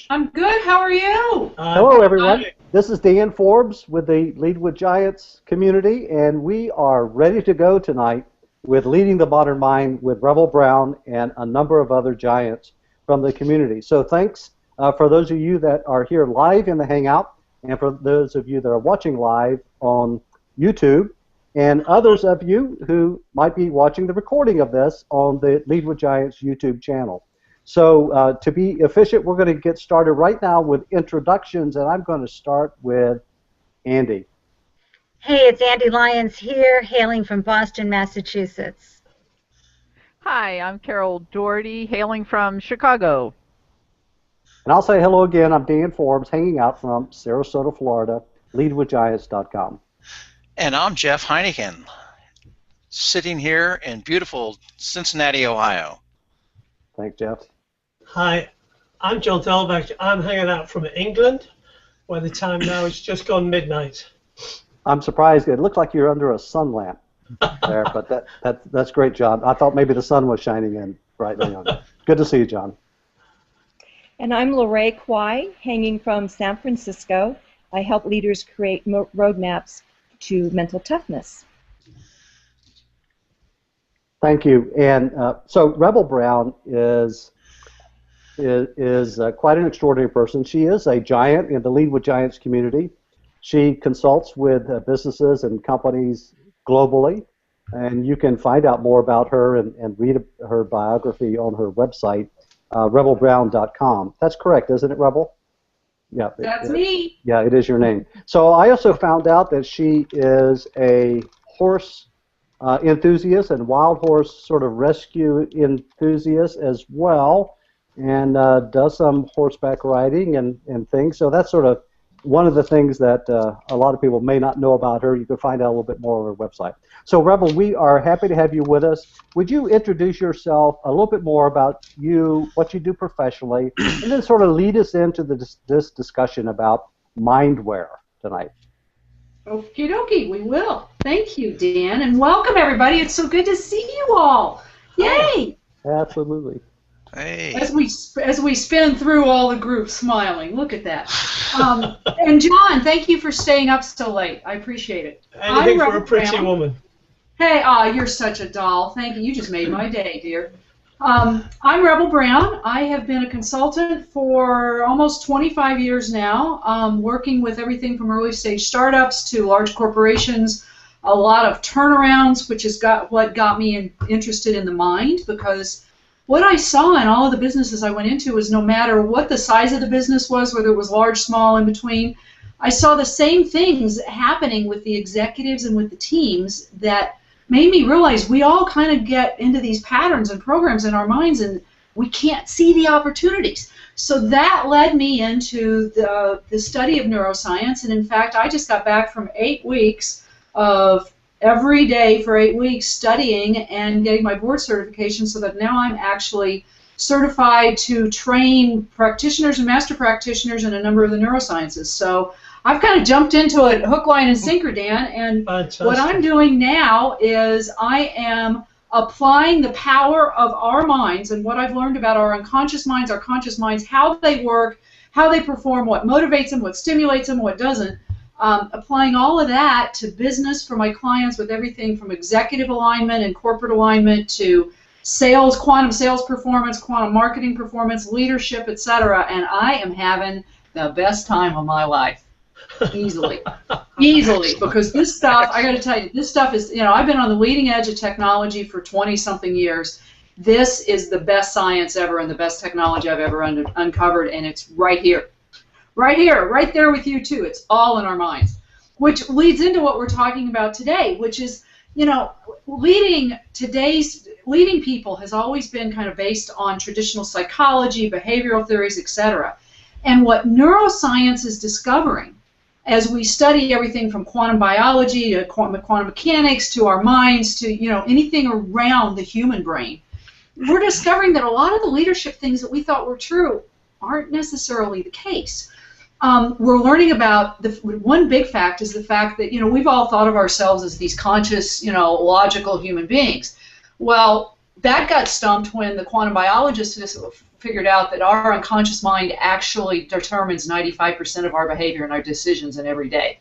I'm good. How are you? Hello, everyone. This is Dan Forbes with the Lead with Giants community, and we are ready to go tonight with Leading the Modern Mind with Rebel Brown and a number of other giants from the community. So thanks for those of you that are here live in the Hangout, and for those of you that are watching live on YouTube, and others of you who might be watching the recording of this on the Lead with Giants YouTube channel. So to be efficient, we're going to get started right now with introductions, and I'm going to start with Andy. Hey, it's Andy Lyons here, hailing from Boston, Massachusetts. Hi, I'm Carol Doherty, hailing from Chicago. And I'll say hello again. I'm Dan Forbes, hanging out from Sarasota, Florida, leadwithgiants.com. And I'm Jeff Heineken, sitting here in beautiful Cincinnati, Ohio. Thanks, Jeff. Hi, I'm John Thelbach. I'm hanging out from England, where the time now is just gone midnight. I'm surprised. It looks like you're under a sun lamp there, but that's great, John. I thought maybe the sun was shining in brightly on it. Good to see you, John. And I'm Lorraine Kwai, hanging from San Francisco. I help leaders create roadmaps to mental toughness. Thank you. And so Rebel Brown is quite an extraordinary person. She is a giant in the Lead with Giants community. She consults with businesses and companies globally, and you can find out more about her and read her biography on her website, rebelbrown.com. That's correct, isn't it, Rebel? Yeah. That's me. Yeah, it is your name. So I also found out that she is a horse enthusiast and wild horse sort of rescue enthusiast as well, and does some horseback riding and things. So that's sort of one of the things that a lot of people may not know about her. You can find out a little bit more on her website. So Rebel, we are happy to have you with us. Would you introduce yourself a little bit more about you, what you do professionally, and then sort of lead us into this discussion about mindware tonight? Okie dokie, we will. Thank you, Dan, and welcome everybody. It's so good to see you all. Yay! Absolutely. Hey. As we spin through all the groups, smiling. Look at that. And John, thank you for staying up so late. I appreciate it. Anything for a pretty woman. Hey, you're such a doll. Thank you. You just made my day, dear. I'm Rebel Brown. I have been a consultant for almost 25 years now, working with everything from early stage startups to large corporations, a lot of turnarounds, which is what got me interested in the mind, because what I saw in all of the businesses I went into was no matter what the size of the business was, whether it was large, small, in between, I saw the same things happening with the executives and with the teams that made me realize we all kind of get into these patterns and programs in our minds and we can't see the opportunities. So that led me into the study of neuroscience, and in fact I just got back from 8 weeks of every day for 8 weeks studying and getting my board certification, so that now I'm actually certified to train practitioners and master practitioners in a number of the neurosciences. So I've kind of jumped into it hook, line, and sinker, Dan, and Fantastic. What I'm doing now is I am applying the power of our minds and what I've learned about our unconscious minds, our conscious minds, how they work, how they perform, what motivates them, what stimulates them, what doesn't. Applying all of that to business for my clients with everything from executive alignment and corporate alignment to sales, quantum sales performance, quantum marketing performance, leadership, etc. And I am having the best time of my life. Easily. Easily. Because this stuff, I got to tell you, this stuff is, I've been on the leading edge of technology for 20-something years. This is the best science ever and the best technology I've ever uncovered, and it's right here. Right here, right there with you too. It's all in our minds, which leads into what we're talking about today, which is, leading people has always been kind of based on traditional psychology, behavioral theories, etc. And what neuroscience is discovering as we study everything from quantum biology to quantum mechanics to our minds to anything around the human brain, we're discovering that a lot of the leadership things that we thought were true aren't necessarily the case. We're learning about one big fact is the fact that we've all thought of ourselves as these conscious, logical human beings. Well, that got stumped when the quantum biologists figured out that our unconscious mind actually determines 95% of our behavior and our decisions in every day.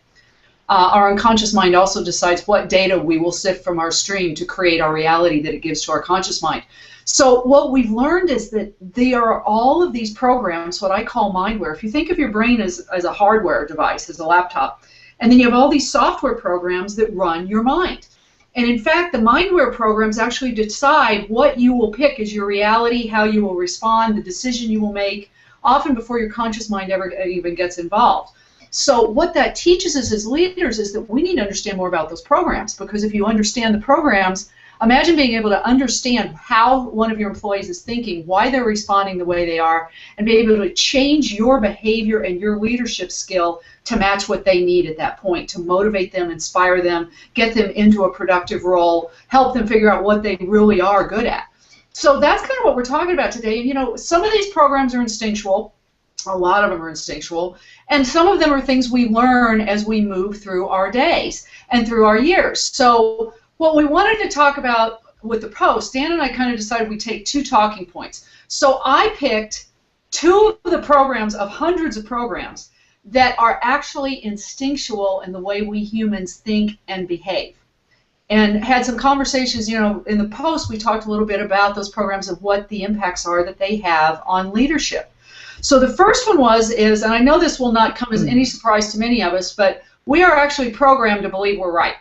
Our unconscious mind also decides what data we will sift from our stream to create our reality that it gives to our conscious mind. So what we've learned is that there are all of these programs, what I call mindware. If you think of your brain as a hardware device, as a laptop, and then you have all these software programs that run your mind. And in fact, the mindware programs actually decide what you will pick as your reality, how you will respond, the decision you will make, often before your conscious mind ever even gets involved. So what that teaches us as leaders is that we need to understand more about those programs, because if you understand the programs, imagine being able to understand how one of your employees is thinking, why they're responding the way they are, and be able to change your behavior and your leadership skill to match what they need at that point, to motivate them, inspire them, get them into a productive role, help them figure out what they really are good at. So that's kind of what we're talking about today. And, you know, some of these programs are instinctual. A lot of them are instinctual, and some of them are things we learn as we move through our days and through our years. So what we wanted to talk about with the post, Dan and I kind of decided we'd take 2 talking points. So I picked 2 of the programs of hundreds of programs that are actually instinctual in the way we humans think and behave. And had some conversations, you know, in the post we talked a little bit about those programs of what the impacts are that they have on leadership. So the first one is, and I know this will not come as any surprise to many of us, but we are actually programmed to believe we're right,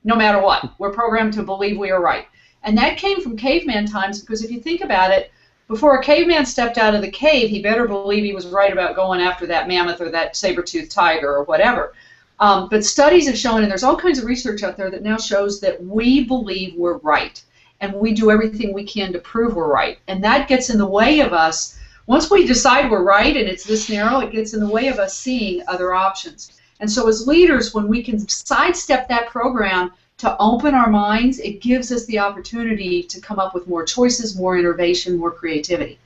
no matter what. We're programmed to believe we are right. And that came from caveman times, because if you think about it, before a caveman stepped out of the cave, he better believe he was right about going after that mammoth or that saber-toothed tiger or whatever. But studies have shown, and there's all kinds of research out there that now shows that we believe we're right, and we do everything we can to prove we're right. And that gets in the way of us. Once we decide we're right and it's this narrow, it gets in the way of us seeing other options. And so as leaders, when we can sidestep that program to open our minds, it gives us the opportunity to come up with more choices, more innovation, more creativity.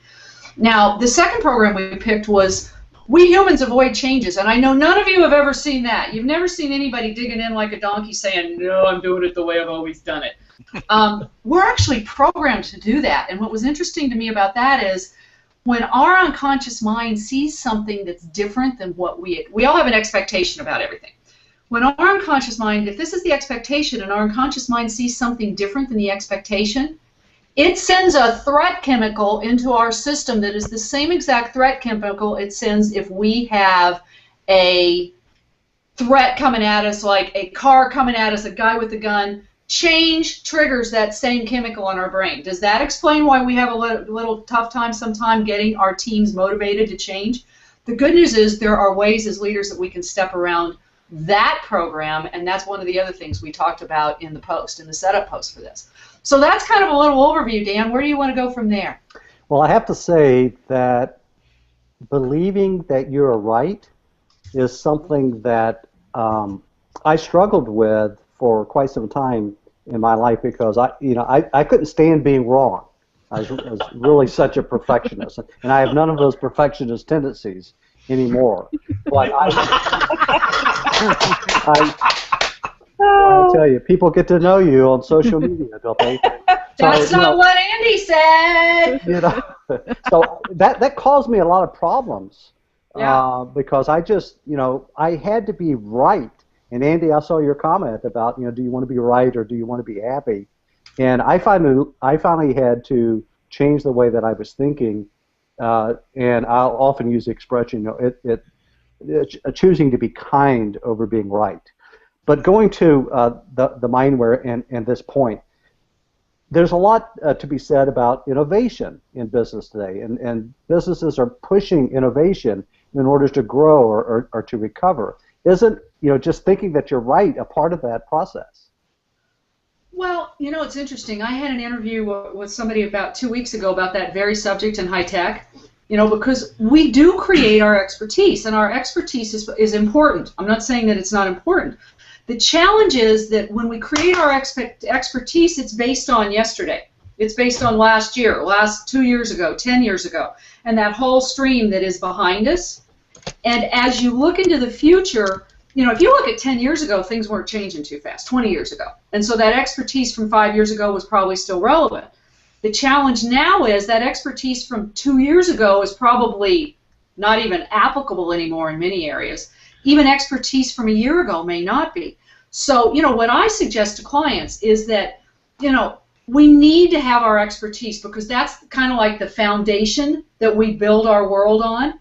Now, the second program we picked was We Humans Avoid Changes, and I know none of you have ever seen that. You've never seen anybody digging in like a donkey saying, no, I'm doing it the way I've always done it. We're actually programmed to do that, and what was interesting to me about that is when our unconscious mind sees something that's different than what we all have an expectation about everything. When our unconscious mind, if this is the expectation and our unconscious mind sees something different than the expectation, it sends a threat chemical into our system that is the same exact threat chemical it sends if we have a threat coming at us, like a car coming at us, a guy with a gun. Change triggers that same chemical in our brain. Does that explain why we have a little tough time sometimes getting our teams motivated to change? The good news is there are ways as leaders that we can step around that program, and that's one of the other things we talked about in the post, in the setup post for this. So that's kind of a little overview, Dan. Where do you want to go from there? Well, I have to say that believing that you're right is something that I struggled with for quite some time in my life, because I couldn't stand being wrong. I was really such a perfectionist, and I have none of those perfectionist tendencies anymore. But I tell you, people get to know you on social media, don't they? That's not what Andy said. So that caused me a lot of problems. Yeah. Because I just, I had to be right. And Andy, I saw your comment about, do you want to be right or do you want to be happy? And I finally had to change the way that I was thinking. And I'll often use the expression, choosing to be kind over being right. But going to the mindware and this point, there's a lot to be said about innovation in business today, and businesses are pushing innovation in order to grow or to recover. Isn't just thinking that you're right a part of that process? Well, it's interesting. I had an interview with somebody about 2 weeks ago about that very subject in high tech. Because we do create our expertise, and our expertise is important. I'm not saying that it's not important. The challenge is that when we create our expertise, it's based on yesterday. It's based on last year, 2 years ago, 10 years ago, and that whole stream that is behind us. And as you look into the future, if you look at 10 years ago, things weren't changing too fast, 20 years ago. And so that expertise from 5 years ago was probably still relevant. The challenge now is that expertise from 2 years ago is probably not even applicable anymore in many areas. Even expertise from a year ago may not be. So, what I suggest to clients is that, we need to have our expertise because that's kind of like the foundation that we build our world on,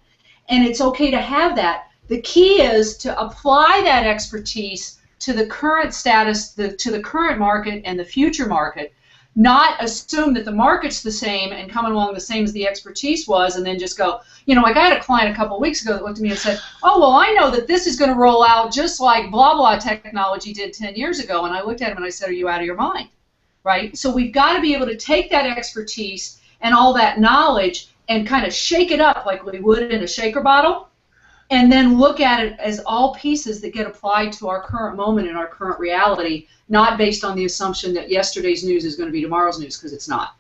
and it's okay to have that. The key is to apply that expertise to the current status, to the current market and the future market, not assume that the market's the same and coming along the same as the expertise was, and then just go, like I had a client a couple of weeks ago that looked at me and said, oh, well, I know that this is going to roll out just like blah, blah technology did 10 years ago. And I looked at him and I said, are you out of your mind? Right? So we've got to be able to take that expertise and all that knowledge and kind of shake it up like we would in a shaker bottle, and then look at it as all pieces that get applied to our current moment and our current reality, not based on the assumption that yesterday's news is going to be tomorrow's news, because it's not.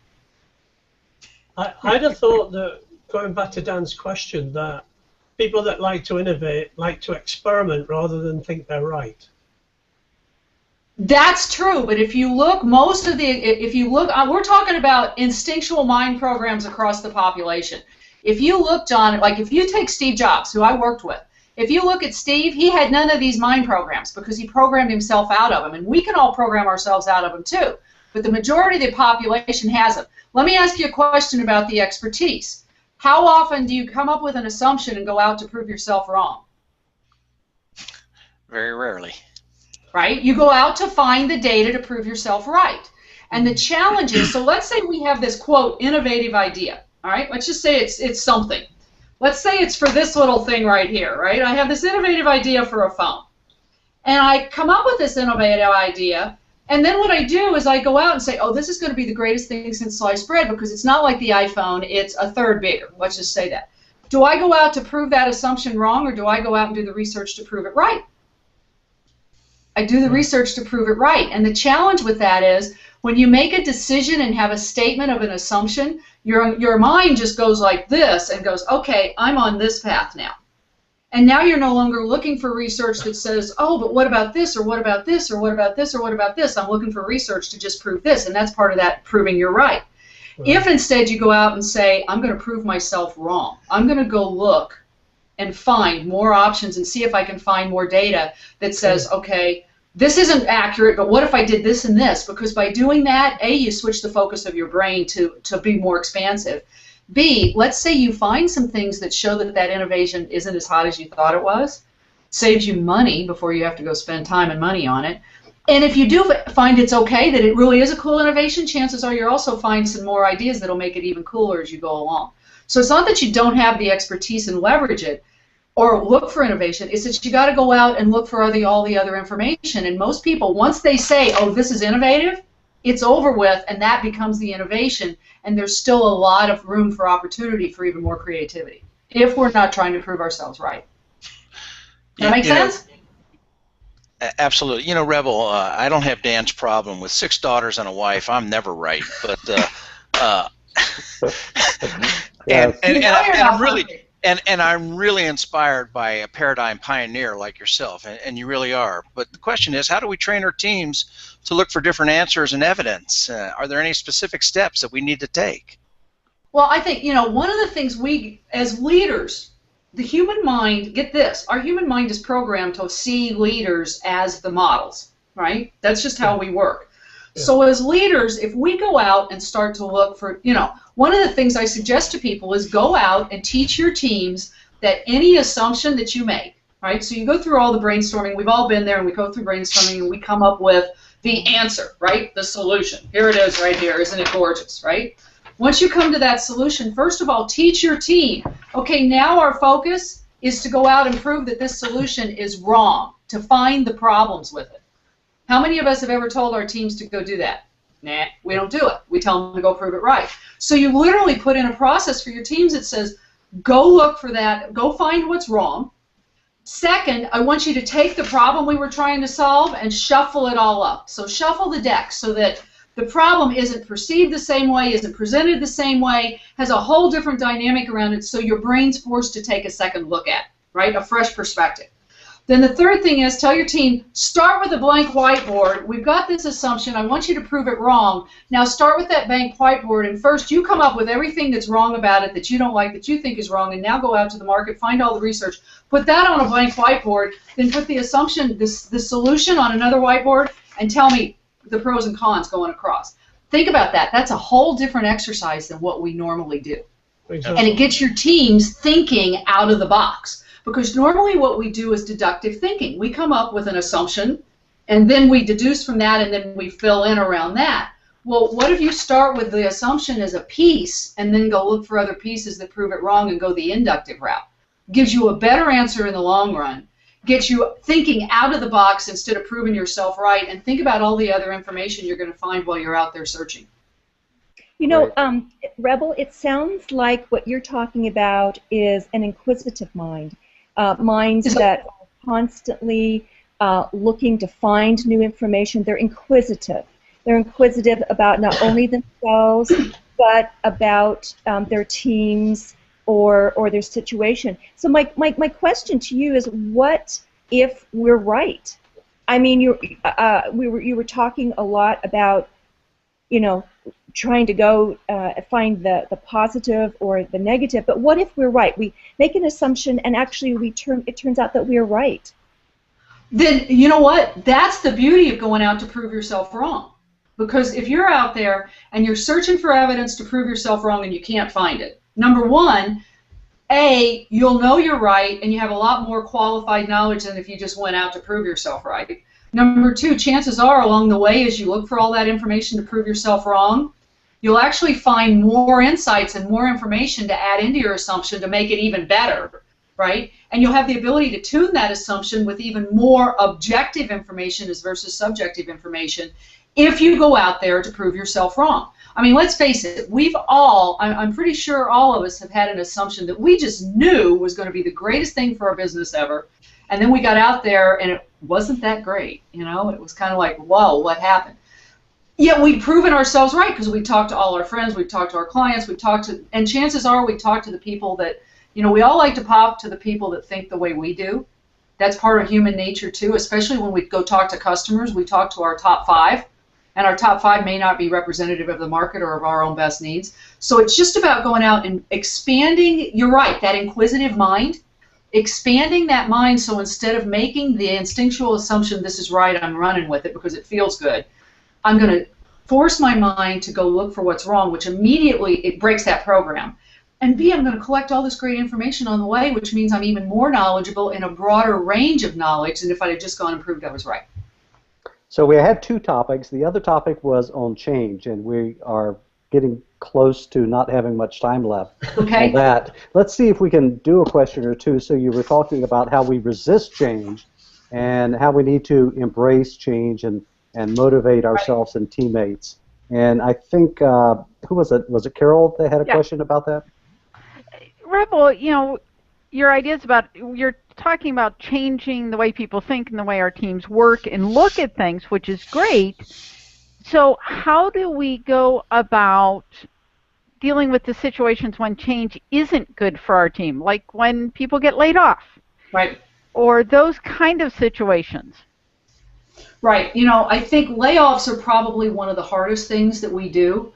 I'd have thought that, going back to Dan's question, that people that like to innovate like to experiment rather than think they're right. That's true, but if you look, we're talking about instinctual mind programs across the population. If you look, John, like if you take Steve Jobs, who I worked with, if you look at Steve, he had none of these mind programs because he programmed himself out of them, and we can all program ourselves out of them too, but the majority of the population has them. Let me ask you a question about the expertise. How often do you come up with an assumption and go out to prove yourself wrong? Very rarely. Right? You go out to find the data to prove yourself right. And the challenge is, so let's say we have this, quote, innovative idea. All right? Let's just say it's something. Let's say it's for this little thing right here, right? I have this innovative idea for a phone. And I come up with this innovative idea, and then what I do is I go out and say, oh, this is going to be the greatest thing since sliced bread because it's not like the iPhone, it's a third bigger. Let's just say that. Do I go out to prove that assumption wrong, or do I go out and do the research to prove it right? I do the research to prove it right. And the challenge with that is when you make a decision and have a statement of an assumption, your mind just goes like this and goes, okay, I'm on this path now. And now you're no longer looking for research that says, oh, but what about this, or what about this, or what about this, or what about this? I'm looking for research to just prove this, and that's part of that proving you're right. If instead you go out and say, I'm going to prove myself wrong, I'm going to go look and find more options and see if I can find more data that says, okay, this isn't accurate, but what if I did this and this? Because by doing that, A, you switch the focus of your brain to be more expansive. B, let's say you find some things that show that that innovation isn't as hot as you thought it was. Saves you money before you have to go spend time and money on it. And if you do find it's okay, that it really is a cool innovation, chances are you'll also find some more ideas that'll make it even cooler as you go along. So it's not that you don't have the expertise and leverage it or look for innovation, it's that you got to go out and look for all the other information. And most people, once they say, oh, this is innovative, it's over with, and that becomes the innovation, and there's still a lot of room for opportunity for even more creativity if we're not trying to prove ourselves right. That make sense? Absolutely. You know, Rebel, I don't have Dan's problem. With 6 daughters and a wife, I'm never right. But I'm really inspired by a paradigm pioneer like yourself, and you really are. But the question is, how do we train our teams to look for different answers and evidence? Are there any specific steps that we need to take? Well, I think, one of the things we, as leaders, the human mind, get this, our human mind is programmed to see leaders as the models, right? That's just how we work. Yeah. So as leaders, if we go out and start to look for, one of the things I suggest to people is go out and teach your teams that any assumption that you make, right? So you go through all the brainstorming, we've all been there, and we go through brainstorming and we come up with the answer, right? The solution. Here it is right here. Isn't it gorgeous, right? Once you come to that solution, first of all, teach your team, okay, now our focus is to go out and prove that this solution is wrong, to find the problems with it. How many of us have ever told our teams to go do that? Nah, we don't do it. We tell them to go prove it right. So you literally put in a process for your teams that says, go look for that, go find what's wrong. Second, I want you to take the problem we were trying to solve and shuffle it all up. So shuffle the deck so that the problem isn't perceived the same way, isn't presented the same way, has a whole different dynamic around it, so your brain's forced to take a second look at, right? A fresh perspective. Then the third thing is tell your team, start with a blank whiteboard. We've got this assumption. I want you to prove it wrong. Now start with that blank whiteboard, and first you come up with everything that's wrong about it, that you don't like, that you think is wrong, and now go out to the market, find all the research, put that on a blank whiteboard, then put the assumption, the solution on another whiteboard, and tell me the pros and cons going across. Think about that. That's a whole different exercise than what we normally do. Exactly. And it gets your teams thinking out of the box. Because normally what we do is deductive thinking. We come up with an assumption, and then we deduce from that, and then we fill in around that. Well, what if you start with the assumption as a piece, and then go look for other pieces that prove it wrong and go the inductive route? Gives you a better answer in the long run. Gets you thinking out of the box instead of proving yourself right, and think about all the other information you're going to find while you're out there searching. You know, Rebel, it sounds like what you're talking about is an inquisitive mind. Minds that are constantly looking to find new information. They're inquisitive. They're inquisitive about not only themselves, but about their teams or their situation. So my question to you is, what if we're right? I mean, you were talking a lot about, you know, trying to go find the positive or the negative, but what if we're right? We make an assumption, and actually it turns out that we're right. Then, you know what? That's the beauty of going out to prove yourself wrong. Because if you're out there and you're searching for evidence to prove yourself wrong and you can't find it, number one, A, you'll know you're right, and you have a lot more qualified knowledge than if you just went out to prove yourself right. Number two, chances are along the way as you look for all that information to prove yourself wrong, you'll actually find more insights and more information to add into your assumption to make it even better, right? And you'll have the ability to tune that assumption with even more objective information as versus subjective information if you go out there to prove yourself wrong. I mean, let's face it, we've all, I'm pretty sure all of us have had an assumption that we just knew was going to be the greatest thing for our business ever, and then we got out there and it wasn't that great, you know? It was kind of like, whoa, what happened? Yet we've proven ourselves right because we talked to all our friends, we've talked to our clients, we've talked to, and chances are we talk to the people that, you know, we all like to pop to the people that think the way we do. That's part of human nature too, especially when we go talk to customers. We talk to our top 5, and our top 5 may not be representative of the market or of our own best needs. So it's just about going out and expanding, you're right, that inquisitive mind, expanding that mind so instead of making the instinctual assumption, this is right, I'm running with it because it feels good, I'm going to force my mind to go look for what's wrong, which immediately it breaks that program. And B, I'm going to collect all this great information on the way, which means I'm even more knowledgeable in a broader range of knowledge than if I had just gone and proved I was right. So we had 2 topics. The other topic was on change, and we are getting close to not having much time left Okay. on that. Let's see if we can do a question or two. So you were talking about how we resist change and how we need to embrace change and motivate ourselves and teammates. And I think, who was it? Was it Carol that had a question about that? Rebel, you know, your ideas about, you're talking about changing the way people think and the way our teams work and look at things, which is great. So how do we go about dealing with the situations when change isn't good for our team, like when people get laid off? Right. Or those kind of situations? Right. You know, I think layoffs are probably one of the hardest things that we do.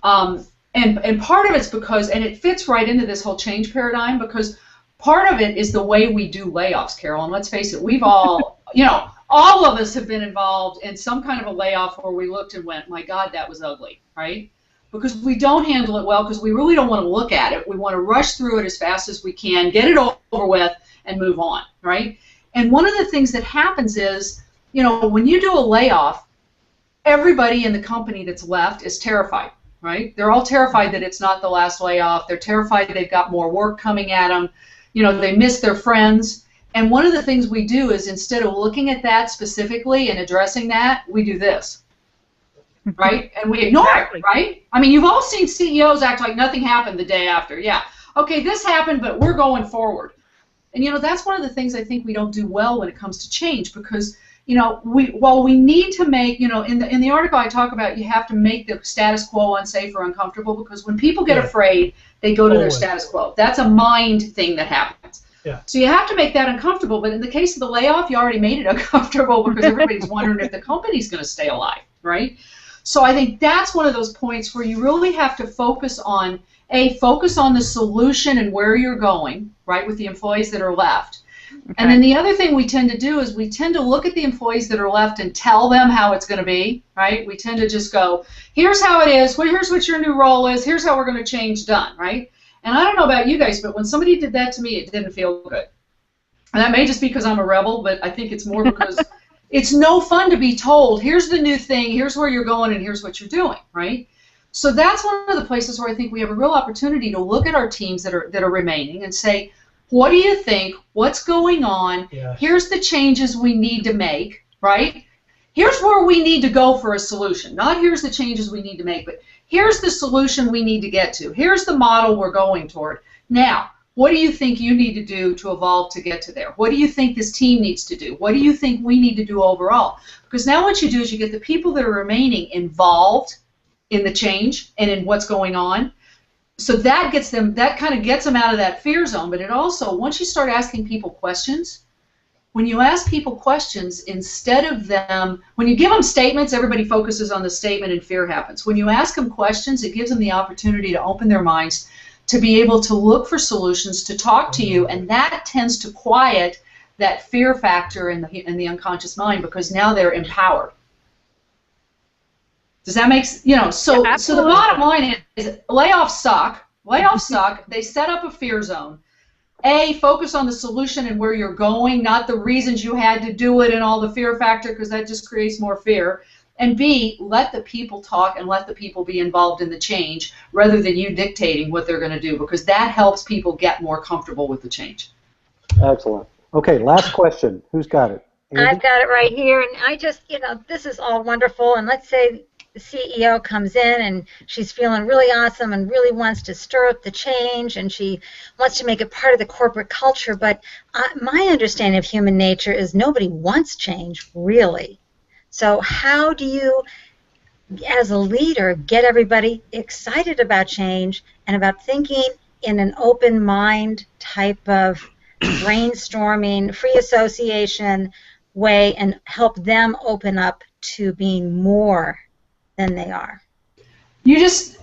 And part of it's because, and it fits right into this whole change paradigm, because part of it is the way we do layoffs, Carol. And let's face it, we've all, you know, all of us have been involved in some kind of a layoff where we looked and went, my God, that was ugly, right? Because we don't handle it well because we really don't want to look at it. We want to rush through it as fast as we can, get it over with, and move on, right? And one of the things that happens is, you know, when you do a layoff, everybody in the company that's left is terrified, right? They're all terrified that it's not the last layoff. They're terrified that they've got more work coming at them. You know, they miss their friends. And one of the things we do is instead of looking at that specifically and addressing that, we do this, right? And we ignore it, right? I mean, you've all seen CEOs act like nothing happened the day after. Yeah, okay, this happened, but we're going forward. And, you know, that's one of the things I think we don't do well when it comes to change because, you know, while we need to make, you know, in the article I talk about, you have to make the status quo unsafe or uncomfortable because when people get afraid, they go to their status quo. That's a mind thing that happens. Yeah. So you have to make that uncomfortable, but in the case of the layoff, you already made it uncomfortable because everybody's wondering if the company's going to stay alive, right? So I think that's one of those points where you really have to focus on, focus on the solution and where you're going, right, with the employees that are left. Okay. And then the other thing we tend to do is we tend to look at the employees that are left and tell them how it's going to be, right? We tend to just go, here's how it is, here's what your new role is, here's how we're going to change, done, right? And I don't know about you guys, but when somebody did that to me, it didn't feel good. And that may just be because I'm a rebel, but I think it's more because it's no fun to be told, here's the new thing, here's where you're going, and here's what you're doing, right? So that's one of the places where I think we have a real opportunity to look at our teams that are remaining and say, what do you think? What's going on? Yes. Here's the changes we need to make, right? Here's where we need to go for a solution. Not here's the changes we need to make, but here's the solution we need to get to. Here's the model we're going toward. Now, what do you think you need to do to evolve to get to there? What do you think this team needs to do? What do you think we need to do overall? Because now what you do is you get the people that are remaining involved in the change and in what's going on. So that gets them, that kind of gets them out of that fear zone. But it also, once you start asking people questions, when you ask people questions, instead of them, when you give them statements, everybody focuses on the statement and fear happens. When you ask them questions, it gives them the opportunity to open their minds, to be able to look for solutions, to talk to you, and that tends to quiet that fear factor in the unconscious mind because now they're empowered. Does that make sense? You know, so the bottom line is layoffs suck. Layoffs suck. They set up a fear zone. Focus on the solution and where you're going, not the reasons you had to do it and all the fear factor, because that just creates more fear. And B, let the people talk and let the people be involved in the change rather than you dictating what they're going to do, because that helps people get more comfortable with the change. Excellent. Okay, last question. Who's got it? Andy? I've got it right here, and I just, this is all wonderful, and let's say the CEO comes in and she's feeling really awesome and really wants to stir up the change and she wants to make it part of the corporate culture, but my understanding of human nature is nobody wants change, really. So how do you, as a leader, get everybody excited about change and about thinking in an open mind type of brainstorming, free association way and help them open up to being more than they are? You just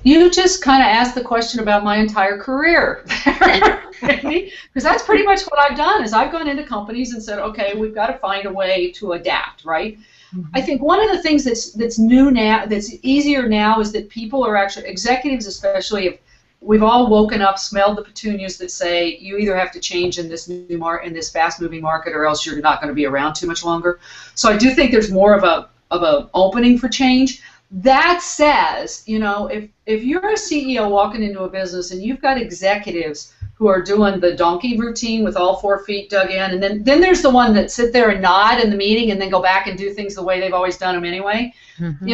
kind of asked the question about my entire career, because that's pretty much what I've done. Is I've gone into companies and said, okay, we've got to find a way to adapt, right? Mm-hmm. I think one of the things that's new now, that's easier now, is that people are actually, executives especially, if we've all woken up, smelled the petunias that say you either have to change in this this fast-moving market, or else you're not going to be around too much longer. So I do think there's more of a opening for change. That says, if you're a CEO walking into a business and you've got executives who are doing the donkey routine with all 4 feet dug in, and then there's the one that sit there and nod in the meeting and then go back and do things the way they've always done them anyway, mm-hmm.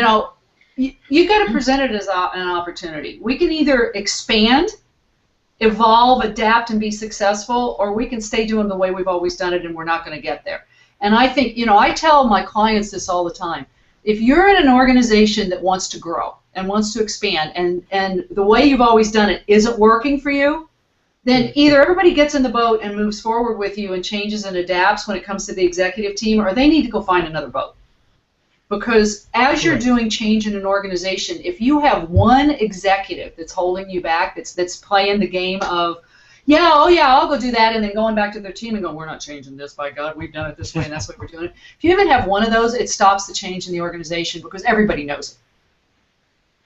You got to present it as an opportunity. We can either expand, evolve, adapt, and be successful, or we can stay doing the way we've always done it and we're not going to get there. And I think, I tell my clients this all the time. If you're in an organization that wants to grow and wants to expand, and the way you've always done it isn't working for you, then either everybody gets in the boat and moves forward with you and changes and adapts when it comes to the executive team, or they need to go find another boat. Because as you're doing change in an organization, if you have one executive that's holding you back, that's playing the game of, I'll go do that, and then going back to their team and going, we're not changing this, by God, we've done it this way, and that's what we're doing. If you even have one of those, it stops the change in the organization because everybody knows it.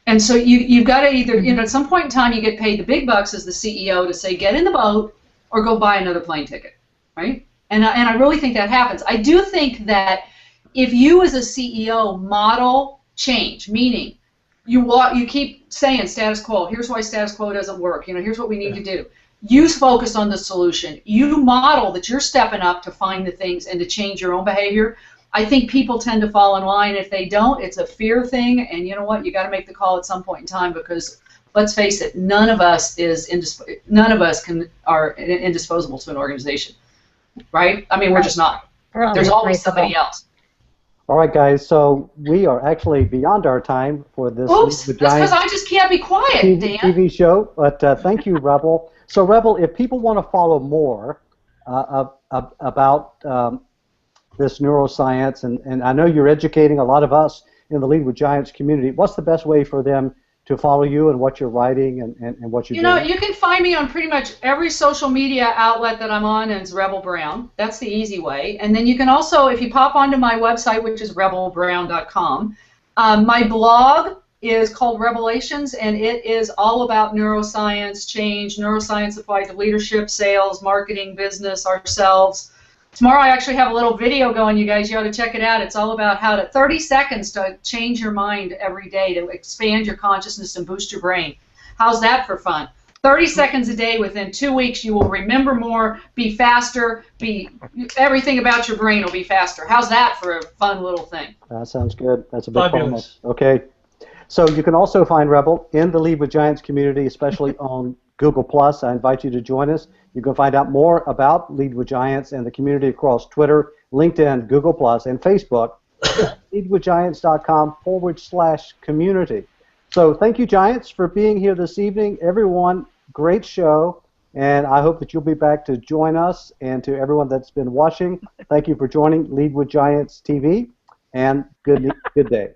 And so you've got to either, at some point in time, you get paid the big bucks as the CEO to say, get in the boat or go buy another plane ticket, right? And I really think that happens. I do think that if you as a CEO model change, meaning you keep saying status quo, here's why status quo doesn't work, here's what we need to do. You focus on the solution. You model that you're stepping up to find the things and to change your own behavior. I think people tend to fall in line. If they don't, it's a fear thing, and you know what? You got to make the call at some point in time, because let's face it, none of us are indisposable to an organization, right? I mean, we're just not. There's always somebody else. All right, guys, so we are actually beyond our time for this Oops, that's because I just can't be quiet, Dan. TV show, but thank you, Rebel. So, Rebel, if people want to follow more about this neuroscience, and I know you're educating a lot of us in the Lead with Giants community. What's the best way for them to follow you and what you're writing and what you're doing? You can find me on pretty much every social media outlet that I'm on, and it's Rebel Brown. That's the easy way. And then you can also, if you pop onto my website, which is rebelbrown.com, my blog is called Revelations, and it is all about neuroscience, change, neuroscience applied to leadership, sales, marketing, business, ourselves. Tomorrow I actually have a little video going, you guys. You ought to check it out. It's all about how to 30 seconds to change your mind every day, to expand your consciousness and boost your brain. How's that for fun? 30 seconds a day, within 2 weeks, you will remember more, be faster, everything about your brain will be faster. How's that for a fun little thing? That sounds good. That's a big bonus. Okay. So you can also find Rebel in the Lead with Giants community, especially on Google+. I invite you to join us. You can find out more about Lead with Giants and the community across Twitter, LinkedIn, Google+, and Facebook, leadwithgiants.com/community. So thank you, Giants, for being here this evening. Everyone, great show, and I hope that you'll be back to join us. And to everyone that's been watching, thank you for joining Lead with Giants TV, and good day.